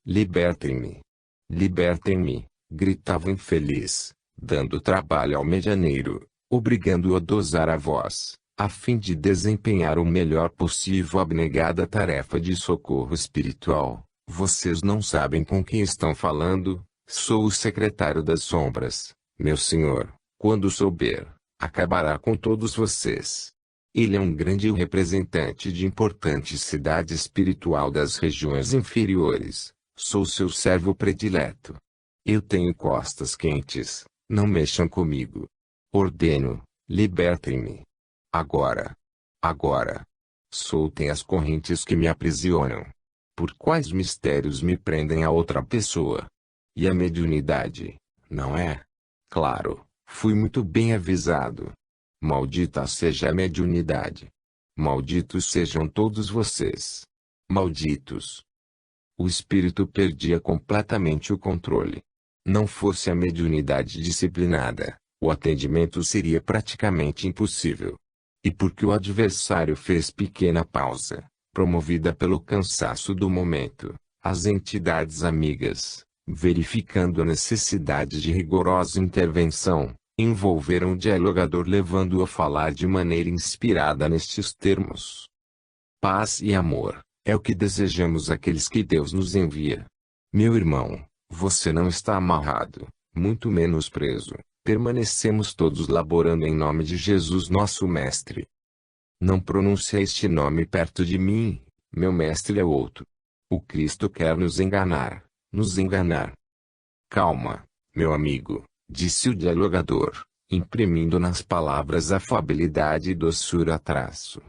Libertem-me! Libertem-me! Gritava o infeliz, dando trabalho ao medianeiro, obrigando-o a dosar a voz, a fim de desempenhar o melhor possível a abnegada tarefa de socorro espiritual. Vocês não sabem com quem estão falando? Sou o secretário das sombras, meu senhor. Quando souber, acabará com todos vocês. Ele é um grande representante de importante cidade espiritual das regiões inferiores. Sou seu servo predileto. Eu tenho costas quentes, não mexam comigo. Ordeno, libertem-me. Agora. Agora. Soltem as correntes que me aprisionam. Por quais mistérios me prendem a outra pessoa? E a mediunidade, não é? Claro, fui muito bem avisado. Maldita seja a mediunidade. Malditos sejam todos vocês. Malditos. O espírito perdia completamente o controle. Não fosse a mediunidade disciplinada, o atendimento seria praticamente impossível. E porque o adversário fez pequena pausa, promovida pelo cansaço do momento, as entidades amigas, verificando a necessidade de rigorosa intervenção, envolveram o dialogador levando-o a falar de maneira inspirada nestes termos: paz e amor, é o que desejamos àqueles que Deus nos envia. Meu irmão, você não está amarrado, muito menos preso. Permanecemos todos laborando em nome de Jesus nosso Mestre. Não pronuncie este nome perto de mim, meu Mestre é outro. O Cristo quer nos enganar, nos enganar. Calma, meu amigo, disse o dialogador, imprimindo nas palavras afabilidade e doçura a traço.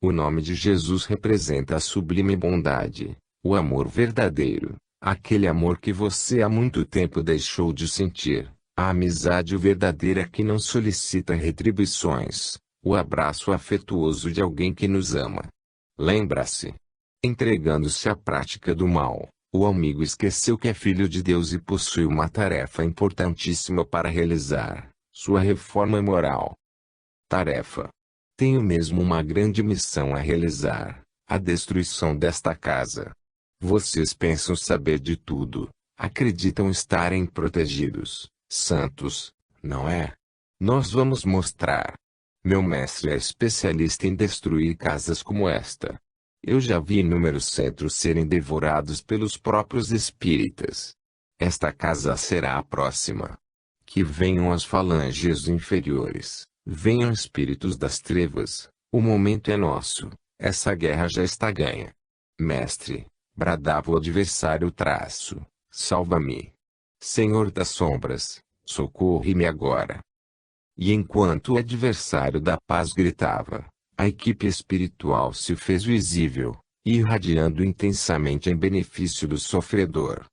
O nome de Jesus representa a sublime bondade, o amor verdadeiro, aquele amor que você há muito tempo deixou de sentir. A amizade verdadeira que não solicita retribuições, o abraço afetuoso de alguém que nos ama. Lembra-se. Entregando-se à prática do mal, o amigo esqueceu que é filho de Deus e possui uma tarefa importantíssima para realizar, sua reforma moral. Tarefa. Tenho mesmo uma grande missão a realizar, a destruição desta casa. Vocês pensam saber de tudo, acreditam estarem protegidos. Santos, não é? Nós vamos mostrar. Meu mestre é especialista em destruir casas como esta. Eu já vi inúmeros centros serem devorados pelos próprios espíritas. Esta casa será a próxima. Que venham as falanges inferiores, venham espíritos das trevas, o momento é nosso, essa guerra já está ganha. Mestre, bradava o adversário traço, salva-me. Senhor das sombras, socorre-me agora. E enquanto o adversário da paz gritava, a equipe espiritual se fez visível, irradiando intensamente em benefício do sofredor.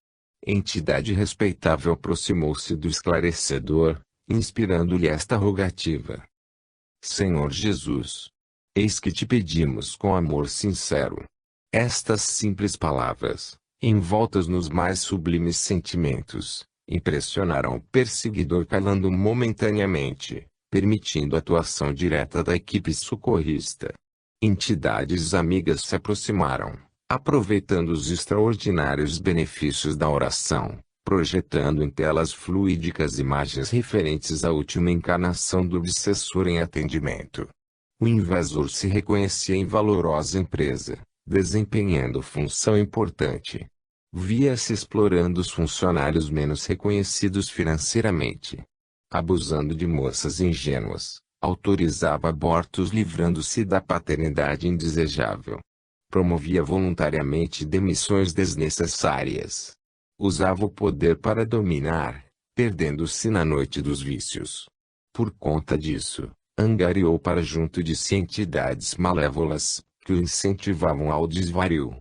Entidade respeitável aproximou-se do esclarecedor, inspirando-lhe esta rogativa. Senhor Jesus, eis que te pedimos com amor sincero. Estas simples palavras, envoltas nos mais sublimes sentimentos, impressionaram o perseguidor calando momentaneamente, permitindo a atuação direta da equipe socorrista. Entidades amigas se aproximaram, aproveitando os extraordinários benefícios da oração, projetando em telas fluídicas imagens referentes à última encarnação do obsessor em atendimento. O invasor se reconhecia em valorosa empresa, desempenhando função importante. Via-se explorando os funcionários menos reconhecidos financeiramente. Abusando de moças ingênuas, autorizava abortos livrando-se da paternidade indesejável. Promovia voluntariamente demissões desnecessárias. Usava o poder para dominar, perdendo-se na noite dos vícios. Por conta disso, angariou para junto de si entidades malévolas, que o incentivavam ao desvario.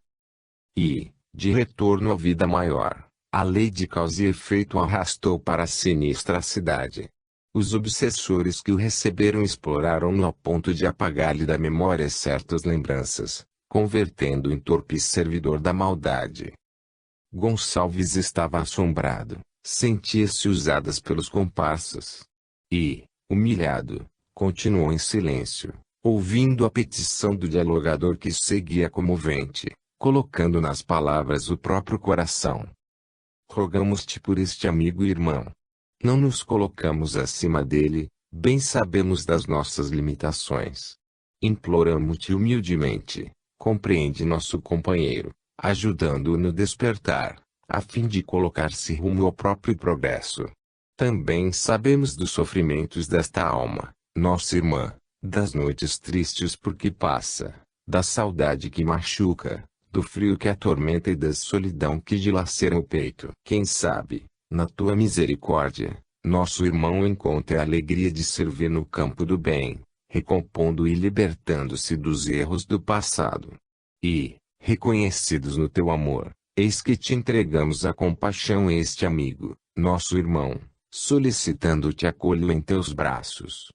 E, de retorno à vida maior, a lei de causa e efeito o arrastou para a sinistra cidade. Os obsessores que o receberam exploraram-no a ponto de apagar-lhe da memória certas lembranças, convertendo-o em torpe servidor da maldade. Gonçalves estava assombrado, sentia-se usadas pelos comparsas. E, humilhado, continuou em silêncio, ouvindo a petição do dialogador que seguia comovente, colocando nas palavras o próprio coração. Rogamos-te por este amigo e irmão. Não nos colocamos acima dele, bem sabemos das nossas limitações. Imploramos-te humildemente, compreende nosso companheiro, ajudando-o no despertar, a fim de colocar-se rumo ao próprio progresso. Também sabemos dos sofrimentos desta alma, nossa irmã, das noites tristes por que passa, da saudade que machuca, do frio que atormenta e da solidão que dilacera o peito. Quem sabe, na tua misericórdia, nosso irmão encontre a alegria de servir no campo do bem, recompondo e libertando-se dos erros do passado. E, reconhecidos no teu amor, eis que te entregamos a compaixão este amigo, nosso irmão, solicitando-te acolho em teus braços.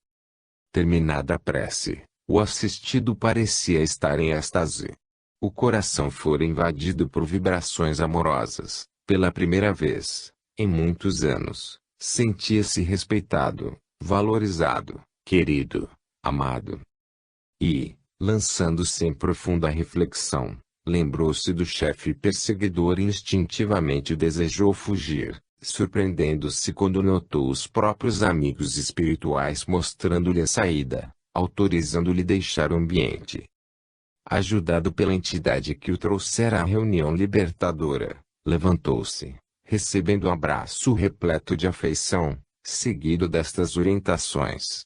Terminada a prece, o assistido parecia estar em êxtase. O coração fora invadido por vibrações amorosas, pela primeira vez, em muitos anos, sentia-se respeitado, valorizado, querido, amado. E, lançando-se em profunda reflexão, lembrou-se do chefe perseguidor e instintivamente desejou fugir, surpreendendo-se quando notou os próprios amigos espirituais mostrando-lhe a saída, autorizando-lhe deixar o ambiente. Ajudado pela entidade que o trouxera à reunião libertadora, levantou-se, recebendo um abraço repleto de afeição, seguido destas orientações.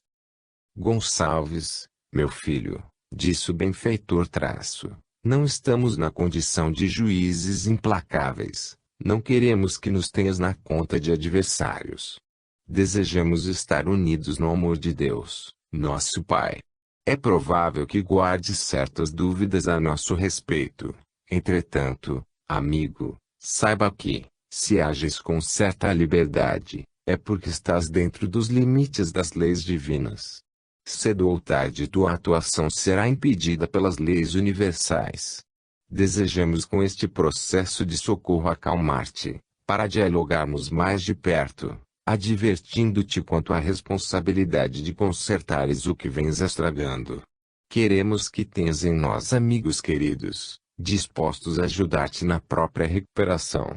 Gonçalves, meu filho, disse o benfeitor traço, não estamos na condição de juízes implacáveis, não queremos que nos tenhas na conta de adversários. Desejamos estar unidos no amor de Deus, nosso Pai. É provável que guardes certas dúvidas a nosso respeito. Entretanto, amigo, saiba que, se ages com certa liberdade, é porque estás dentro dos limites das leis divinas. Cedo ou tarde tua atuação será impedida pelas leis universais. Desejamos com este processo de socorro acalmar-te, para dialogarmos mais de perto, advertindo-te quanto à responsabilidade de consertares o que vens estragando. Queremos que tenhas em nós amigos queridos, dispostos a ajudar-te na própria recuperação.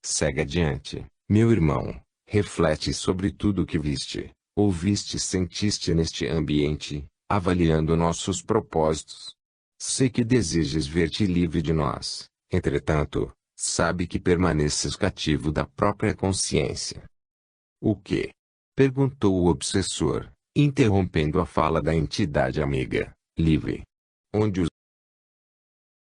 Segue adiante, meu irmão, reflete sobre tudo o que viste, ouviste e sentiste neste ambiente, avaliando nossos propósitos. Sei que desejas ver-te livre de nós, entretanto, sabe que permaneces cativo da própria consciência. O quê? Perguntou o obsessor, interrompendo a fala da entidade amiga, livre. Onde os